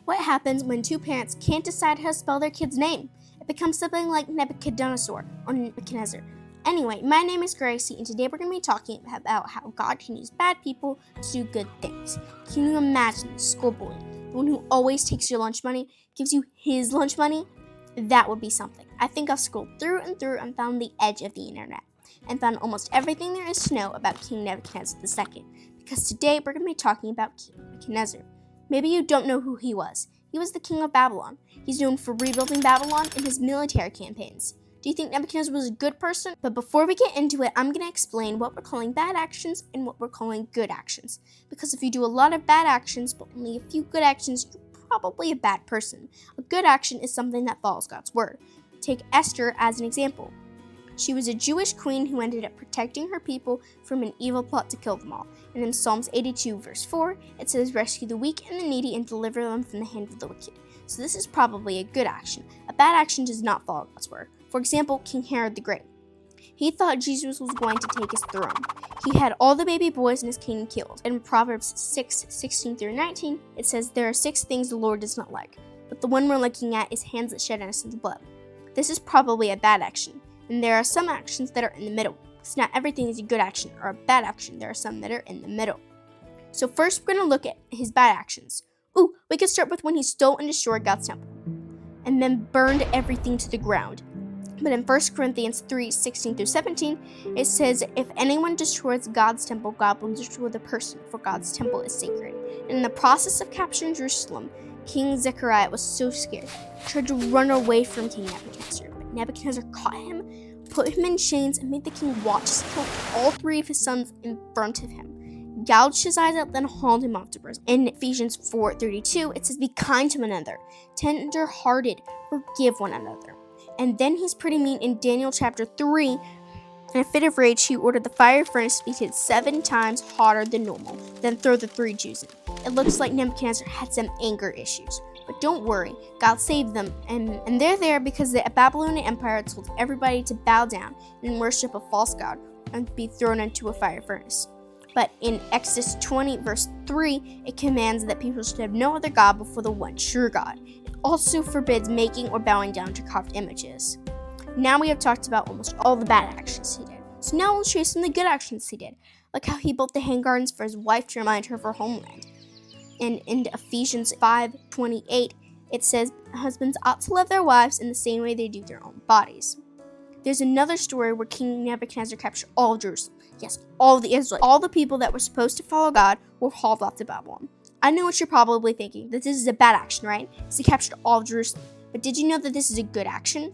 What happens when two parents can't decide how to spell their kid's name? It becomes something like Nebuchadnezzar or Nebuchadnezzar. Anyway, my name is Gracie, and today we're going to be talking about how God can use bad people to do good things. Can you imagine the schoolboy, the one who always takes your lunch money, gives you his lunch money? That would be something. I think I've scrolled through and through and found the edge of the internet, and found almost everything there is to know about King Nebuchadnezzar II, because today we're going to be talking about King Nebuchadnezzar. Maybe you don't know who he was. He was the king of Babylon. He's known for rebuilding Babylon in his military campaigns. Do you think Nebuchadnezzar was a good person? But before we get into it, I'm going to explain what we're calling bad actions and what we're calling good actions. Because if you do a lot of bad actions, but only a few good actions, you're probably a bad person. A good action is something that follows God's word. Take Esther as an example. She was a Jewish queen who ended up protecting her people from an evil plot to kill them all. And in Psalms 82 verse 4, it says, "Rescue the weak and the needy and deliver them from the hand of the wicked." So this is probably a good action. A bad action does not follow God's word. For example, King Herod the Great. He thought Jesus was going to take his throne. He had all the baby boys in his kingdom killed. In Proverbs 6:16 through 19, it says, "There are 6 things the Lord does not like, but the one we're looking at is hands that shed innocent blood." This is probably a bad action. And there are some actions that are in the middle. Because not everything is a good action or a bad action. There are some that are in the middle. So first we're going to look at his bad actions. We could start with when he stole and destroyed God's temple, and then burned everything to the ground. But in 1 Corinthians 3:16 through 17, it says, "If anyone destroys God's temple, God will destroy the person, for God's temple is sacred." And in the process of capturing Jerusalem, King Zechariah was so scared, he tried to run away from King Nebuchadnezzar. But Nebuchadnezzar caught him, put him in chains, and made the king watch as he killed all 3 of his sons in front of him, gouged his eyes out, then hauled him off to prison. In Ephesians 4:32, it says, "Be kind to one another, tender-hearted, forgive one another." And then he's pretty mean in Daniel chapter 3. In a fit of rage, he ordered the fire furnace to be heated 7 times hotter than normal, then throw the 3 Jews in. It looks like Nebuchadnezzar had some anger issues. But don't worry, God saved them, and they're there because the Babylonian Empire told everybody to bow down and worship a false god and be thrown into a fire furnace. But in Exodus 20 verse 3, it commands that people should have no other god before the one true God. It also forbids making or bowing down to carved images. Now we have talked about almost all the bad actions he did. So now we'll show you some of the good actions he did, like how he built the hang gardens for his wife to remind her of her homeland. And in Ephesians 5:28, it says, "Husbands ought to love their wives in the same way they do their own bodies." There's another story where King Nebuchadnezzar captured all of Jerusalem. Yes, all of the Israelites. All the people that were supposed to follow God were hauled off to Babylon. I know what you're probably thinking, that this is a bad action, right? Because he captured all of Jerusalem. But did you know that this is a good action?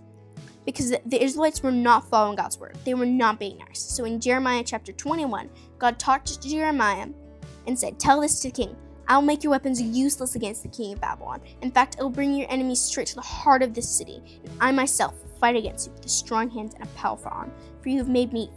Because the Israelites were not following God's word. They were not being nice. So in Jeremiah chapter 21, God talked to Jeremiah and said, "Tell this to the king. I'll make your weapons useless against the king of Babylon. In fact, I will bring your enemies straight to the heart of this city. And I myself will fight against you with a strong hand and a powerful arm. For you have made me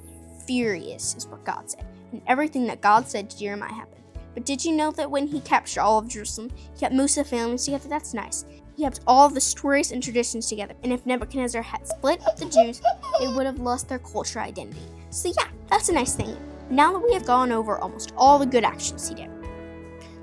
furious," is what God said. And everything that God said to Jeremiah happened. But did you know that when he captured all of Jerusalem, he kept most of the families together? That's nice. He kept all of the stories and traditions together. And if Nebuchadnezzar had split up the Jews, they would have lost their cultural identity. So yeah, that's a nice thing. Now that we have gone over almost all the good actions he did,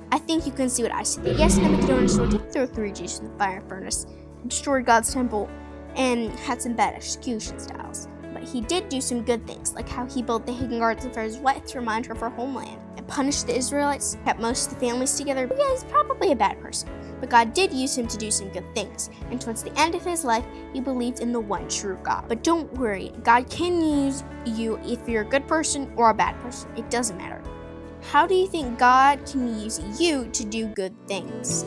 I think you can see what I see. Yes, Nebuchadnezzar did throw 3 Jews in the fire furnace, destroyed God's temple, and had some bad execution styles. But he did do some good things, like how he built the hanging gardens for his wife to remind her of her homeland, and punished the Israelites, kept most of the families together. But yeah, he's probably a bad person. But God did use him to do some good things, and towards the end of his life, he believed in the one true God. But don't worry, God can use you if you're a good person or a bad person. It doesn't matter. How do you think God can use you to do good things?